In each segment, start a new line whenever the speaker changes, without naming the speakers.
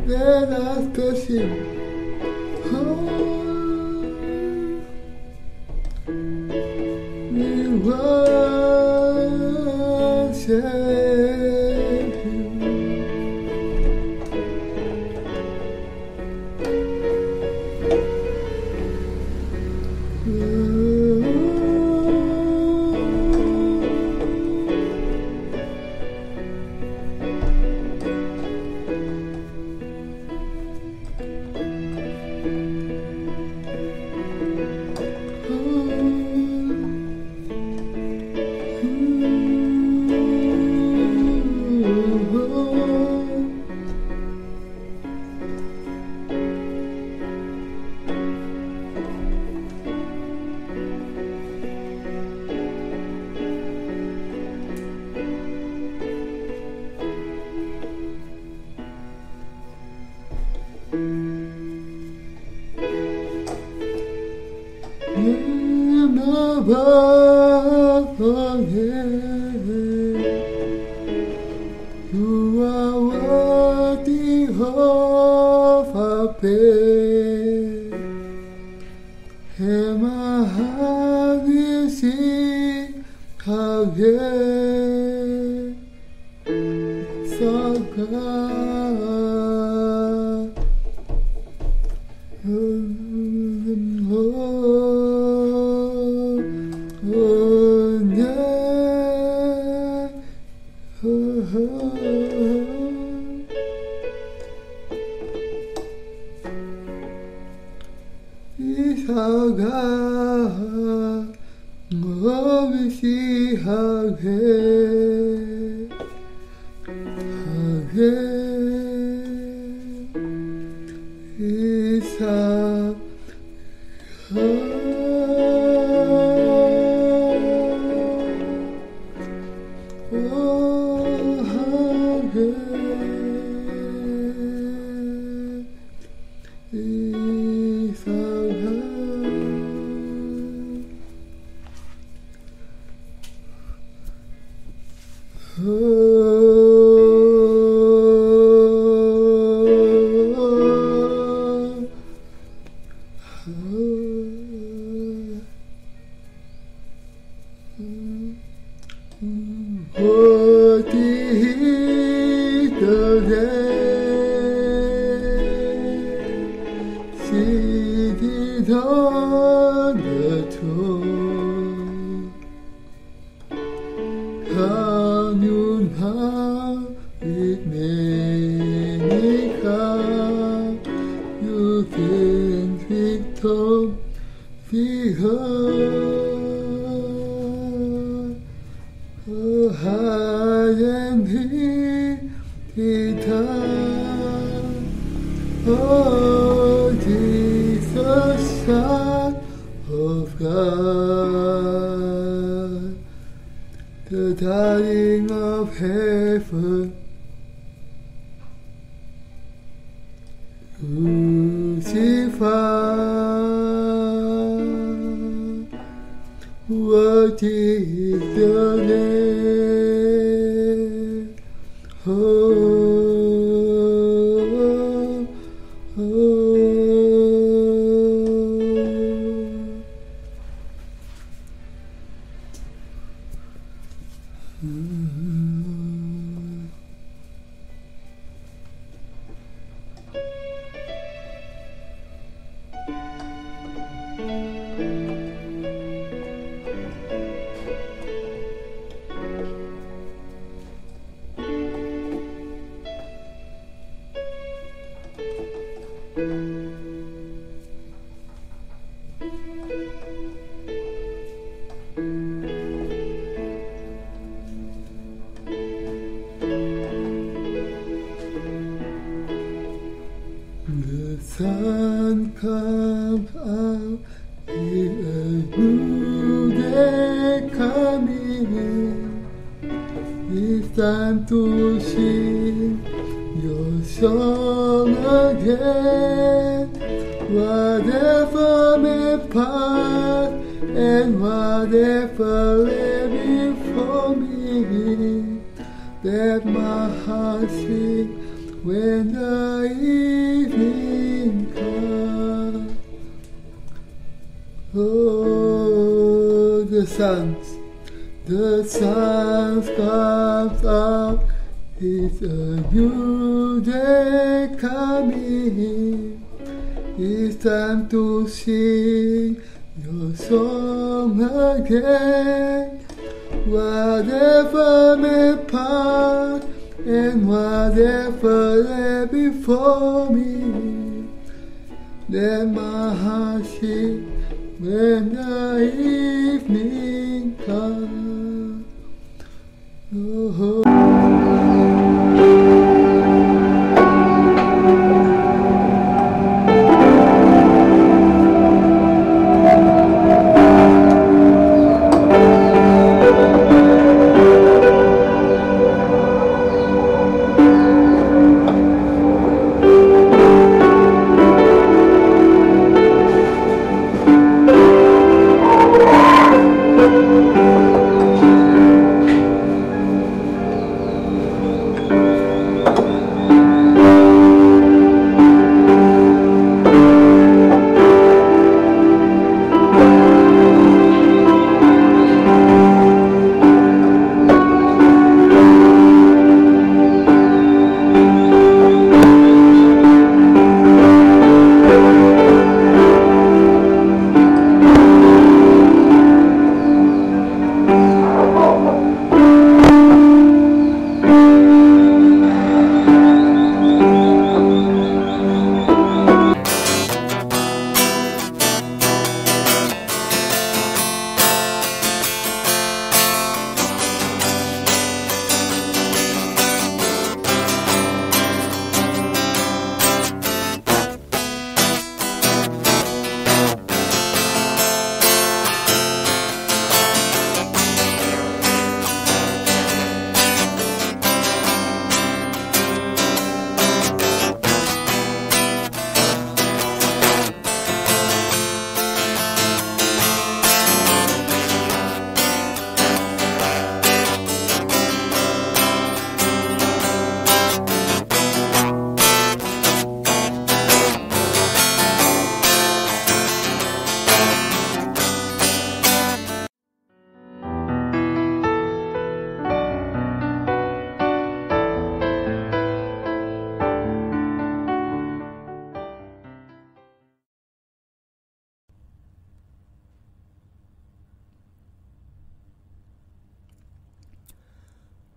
Let us worship. We worship you. You are worthy of our praise, and my heart will sing again. So God, is our God, we see again, is our God. Seated on the throne, communion with many come, you can victory heard, high and lifted up. Oh, Jesus, Son of God, the darling of heaven, crucified, worthy is the name. The sun comes out in a new day coming. It's time to sing your song again. Whatever may pass and whatever lay before me, let my heart sing when the evening comes. Oh, the sun comes up. It's a new day coming. It's time to sing your song again. Whatever may pass and whatever lay before me, let my heart sing when the evening comes. Oh.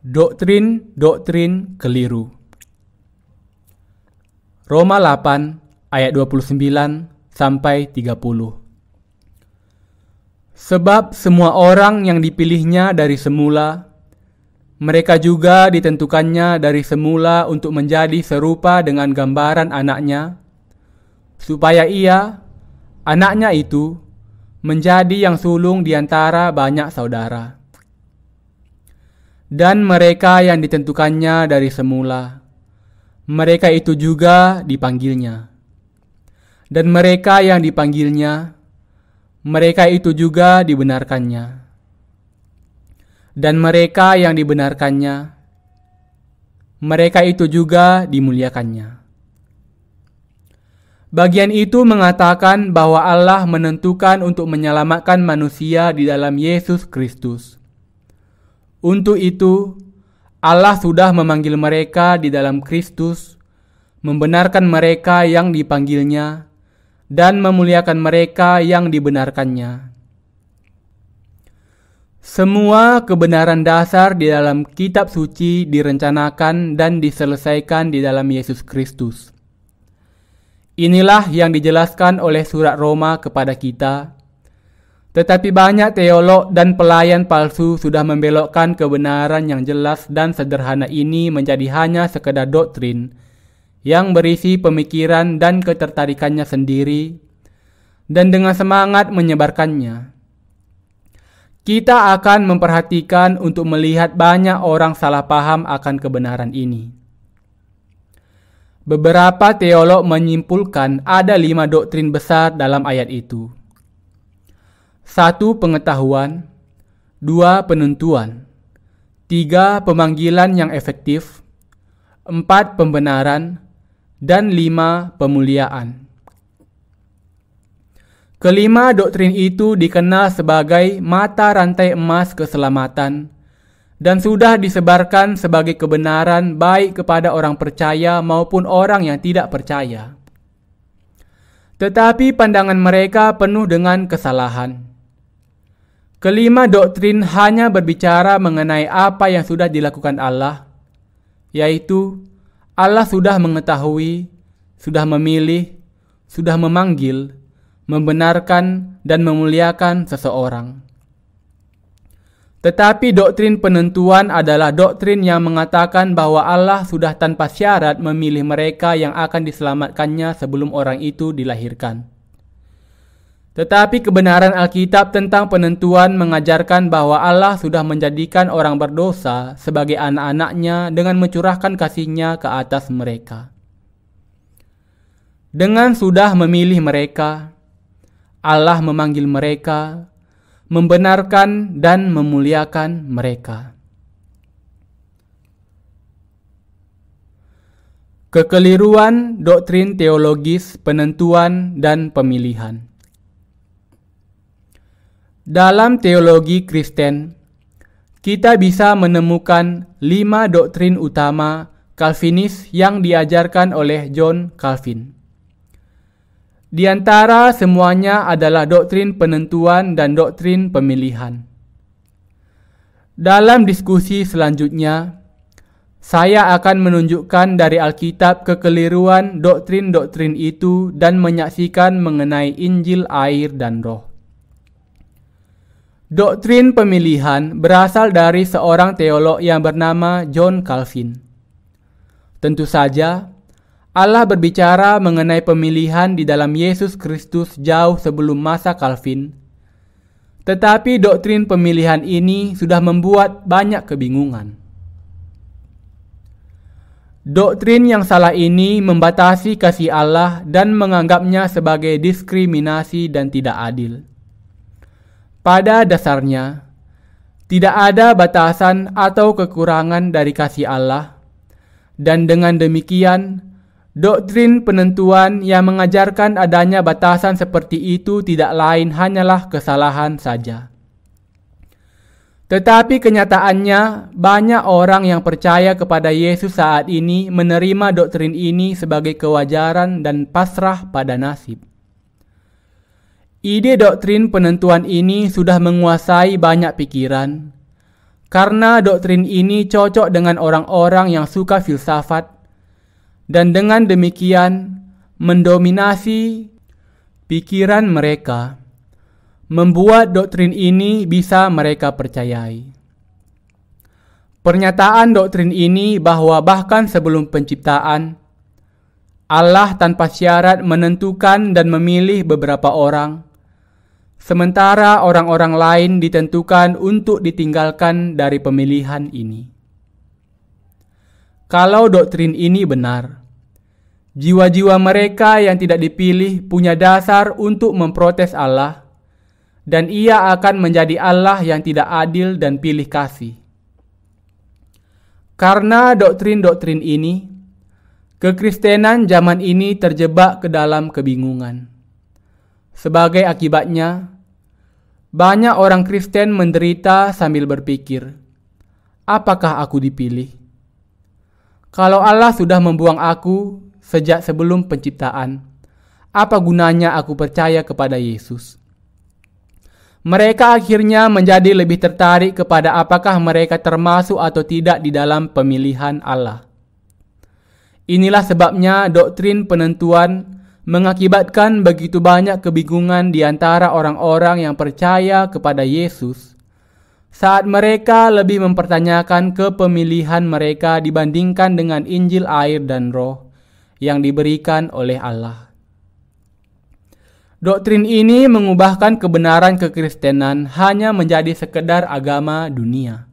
Doktrin-doktrin keliru. Roma 8 ayat 29 sampai 30. Sebab semua orang yang dipilihnya dari semula, mereka juga ditentukannya dari semula untuk menjadi serupa dengan gambaran anaknya, supaya ia, anaknya itu, menjadi yang sulung di antara banyak saudara. Dan mereka yang ditentukannya dari semula, mereka itu juga dipanggilnya. Dan mereka yang dipanggilnya, mereka itu juga dibenarkannya. Dan mereka yang dibenarkannya, mereka itu juga dimuliakannya. Bagian itu mengatakan bahwa Allah menentukan untuk menyelamatkan manusia di dalam Yesus Kristus. Untuk itu, Allah sudah memanggil mereka di dalam Kristus, membenarkan mereka yang dipanggilnya, dan memuliakan mereka yang dibenarkannya. Semua kebenaran dasar di dalam kitab suci direncanakan dan diselesaikan di dalam Yesus Kristus. Inilah yang dijelaskan oleh surat Roma kepada kita. Tetapi banyak teolog dan pelayan palsu sudah membelokkan kebenaran yang jelas dan sederhana ini menjadi hanya sekedar doktrin yang berisi pemikiran dan ketertarikannya sendiri, dan dengan semangat menyebarkannya. Kita akan memperhatikan untuk melihat banyak orang salah paham akan kebenaran ini. Beberapa teolog menyimpulkan ada 5 doktrin besar dalam ayat itu. 1. Pengetahuan. 2. Penentuan. 3. Pemanggilan yang efektif. 4 pembenaran, dan 5 pemuliaan. Kelima doktrin itu dikenal sebagai mata rantai emas keselamatan dan sudah disebarkan sebagai kebenaran baik kepada orang percaya maupun orang yang tidak percaya. Tetapi pandangan mereka penuh dengan kesalahan. Kelima doktrin hanya berbicara mengenai apa yang sudah dilakukan Allah, yaitu Allah sudah mengetahui, sudah memilih, sudah memanggil, membenarkan, dan memuliakan seseorang. Tetapi doktrin penentuan adalah doktrin yang mengatakan bahwa Allah sudah tanpa syarat memilih mereka yang akan diselamatkannya sebelum orang itu dilahirkan. Tetapi kebenaran Alkitab tentang penentuan mengajarkan bahwa Allah sudah menjadikan orang berdosa sebagai anak-anaknya dengan mencurahkan kasih-Nya ke atas mereka. Dengan sudah memilih mereka, Allah memanggil mereka, membenarkan dan memuliakan mereka. Kekeliruan doktrin teologis penentuan dan pemilihan. Dalam teologi Kristen, kita bisa menemukan 5 doktrin utama Calvinis yang diajarkan oleh John Calvin. Di antara semuanya adalah doktrin penentuan dan doktrin pemilihan. Dalam diskusi selanjutnya, saya akan menunjukkan dari Alkitab kekeliruan doktrin-doktrin itu dan menyaksikan mengenai Injil, air, dan Roh. Doktrin pemilihan berasal dari seorang teolog yang bernama John Calvin. Tentu saja, Allah berbicara mengenai pemilihan di dalam Yesus Kristus jauh sebelum masa Calvin. Tetapi doktrin pemilihan ini sudah membuat banyak kebingungan. Doktrin yang salah ini membatasi kasih Allah dan menganggapnya sebagai diskriminasi dan tidak adil. Pada dasarnya, tidak ada batasan atau kekurangan dari kasih Allah, dan dengan demikian, doktrin penentuan yang mengajarkan adanya batasan seperti itu tidak lain hanyalah kesalahan saja. Tetapi kenyataannya, banyak orang yang percaya kepada Yesus saat ini menerima doktrin ini sebagai kewajaran dan pasrah pada nasib. Ide doktrin penentuan ini sudah menguasai banyak pikiran, karena doktrin ini cocok dengan orang-orang yang suka filsafat, dan dengan demikian mendominasi pikiran mereka, membuat doktrin ini bisa mereka percayai. Pernyataan doktrin ini bahwa bahkan sebelum penciptaan, Allah tanpa syarat menentukan dan memilih beberapa orang, sementara orang-orang lain ditentukan untuk ditinggalkan dari pemilihan ini. Kalau doktrin ini benar, jiwa-jiwa mereka yang tidak dipilih punya dasar untuk memprotes Allah, dan Ia akan menjadi Allah yang tidak adil dan pilih kasih. Karena doktrin-doktrin ini, kekristenan zaman ini terjebak ke dalam kebingungan. Sebagai akibatnya, banyak orang Kristen menderita sambil berpikir, apakah aku dipilih? Kalau Allah sudah membuang aku sejak sebelum penciptaan, apa gunanya aku percaya kepada Yesus? Mereka akhirnya menjadi lebih tertarik kepada apakah mereka termasuk atau tidak di dalam pemilihan Allah. Inilah sebabnya doktrin penentuan mengakibatkan begitu banyak kebingungan di antara orang-orang yang percaya kepada Yesus saat mereka lebih mempertanyakan kepemilihan mereka dibandingkan dengan Injil, air, dan Roh yang diberikan oleh Allah. Doktrin ini mengubahkan kebenaran kekristenan hanya menjadi sekedar agama dunia.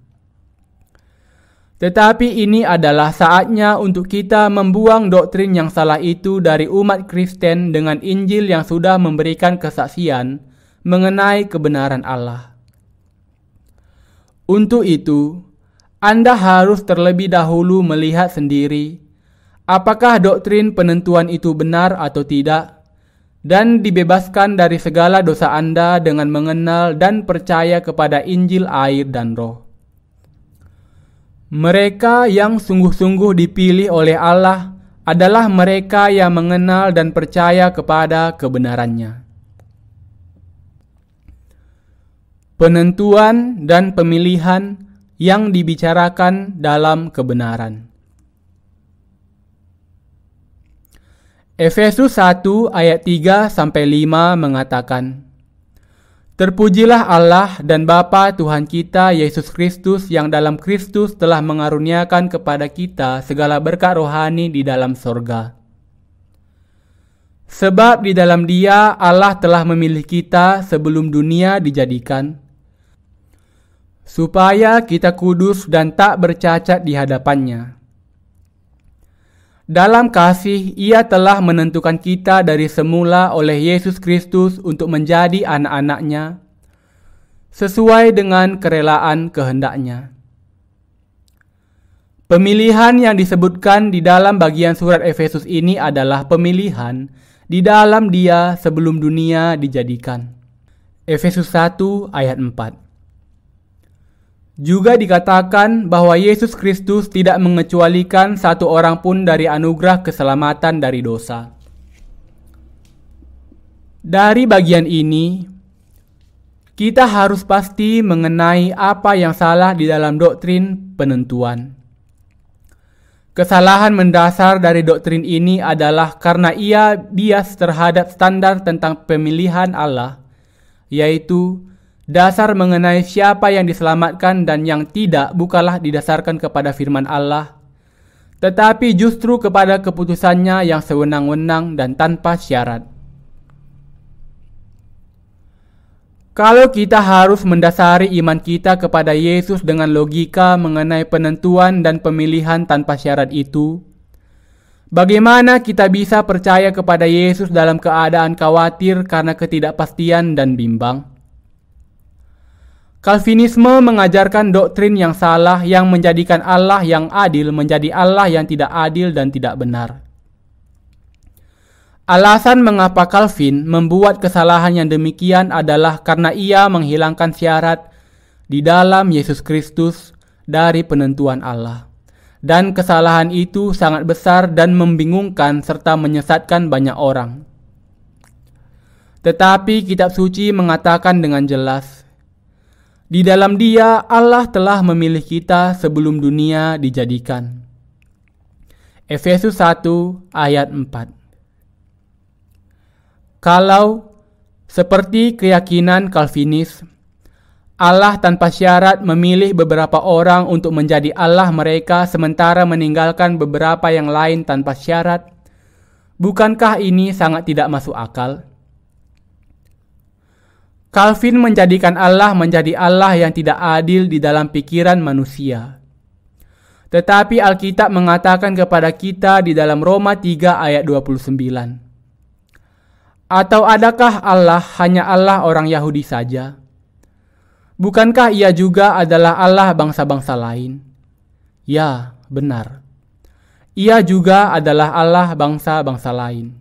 Tetapi ini adalah saatnya untuk kita membuang doktrin yang salah itu dari umat Kristen dengan Injil yang sudah memberikan kesaksian mengenai kebenaran Allah. Untuk itu, Anda harus terlebih dahulu melihat sendiri apakah doktrin penentuan itu benar atau tidak, dan dibebaskan dari segala dosa Anda dengan mengenal dan percaya kepada Injil air dan Roh. Mereka yang sungguh-sungguh dipilih oleh Allah adalah mereka yang mengenal dan percaya kepada kebenarannya. Penentuan dan pemilihan yang dibicarakan dalam kebenaran. Efesus 1 ayat 3-5 mengatakan, "Terpujilah Allah dan Bapa Tuhan kita Yesus Kristus yang dalam Kristus telah mengaruniakan kepada kita segala berkat rohani di dalam sorga. Sebab di dalam Dia Allah telah memilih kita sebelum dunia dijadikan, supaya kita kudus dan tak bercacat di hadapan-Nya. Dalam kasih, Ia telah menentukan kita dari semula oleh Yesus Kristus untuk menjadi anak-anak-Nya, sesuai dengan kerelaan kehendak-Nya." Pemilihan yang disebutkan di dalam bagian surat Efesus ini adalah pemilihan di dalam Dia sebelum dunia dijadikan. Efesus 1 ayat 4. Juga dikatakan bahwa Yesus Kristus tidak mengecualikan satu orang pun dari anugerah keselamatan dari dosa. Dari bagian ini, kita harus pasti mengenai apa yang salah di dalam doktrin penentuan. Kesalahan mendasar dari doktrin ini adalah karena ia bias terhadap standar tentang pemilihan Allah, yaitu dasar mengenai siapa yang diselamatkan dan yang tidak bukanlah didasarkan kepada firman Allah, tetapi justru kepada keputusannya yang sewenang-wenang dan tanpa syarat. Kalau kita harus mendasari iman kita kepada Yesus dengan logika mengenai penentuan dan pemilihan tanpa syarat itu, bagaimana kita bisa percaya kepada Yesus dalam keadaan khawatir karena ketidakpastian dan bimbang? Kalvinisme mengajarkan doktrin yang salah yang menjadikan Allah yang adil menjadi Allah yang tidak adil dan tidak benar. Alasan mengapa Calvin membuat kesalahan yang demikian adalah karena ia menghilangkan syarat di dalam Yesus Kristus dari penentuan Allah. Dan kesalahan itu sangat besar dan membingungkan serta menyesatkan banyak orang. Tetapi kitab suci mengatakan dengan jelas, di dalam Dia Allah telah memilih kita sebelum dunia dijadikan. Efesus 1 ayat 4. Kalau seperti keyakinan Calvinis, Allah tanpa syarat memilih beberapa orang untuk menjadi Allah mereka sementara meninggalkan beberapa yang lain tanpa syarat, bukankah ini sangat tidak masuk akal? Calvin menjadikan Allah menjadi Allah yang tidak adil di dalam pikiran manusia. Tetapi Alkitab mengatakan kepada kita di dalam Roma 3 ayat 29. Atau adakah Allah hanya Allah orang Yahudi saja? Bukankah Ia juga adalah Allah bangsa-bangsa lain? Ya, benar. Ia juga adalah Allah bangsa-bangsa lain.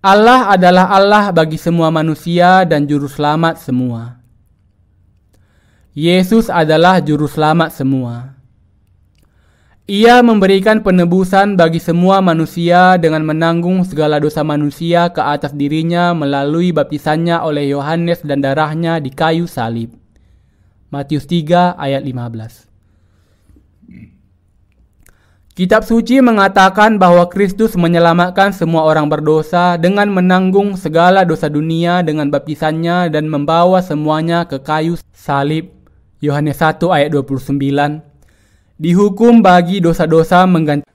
Allah adalah Allah bagi semua manusia dan juru selamat semua. Yesus adalah juru selamat semua. Ia memberikan penebusan bagi semua manusia dengan menanggung segala dosa manusia ke atas dirinya melalui baptisannya oleh Yohanes dan darahnya di kayu salib. Matius 3 ayat 15. Kitab suci mengatakan bahwa Kristus menyelamatkan semua orang berdosa dengan menanggung segala dosa dunia dengan baptisannya dan membawa semuanya ke kayu salib. Yohanes 1 ayat 29. Dihukum bagi dosa-dosa mengganti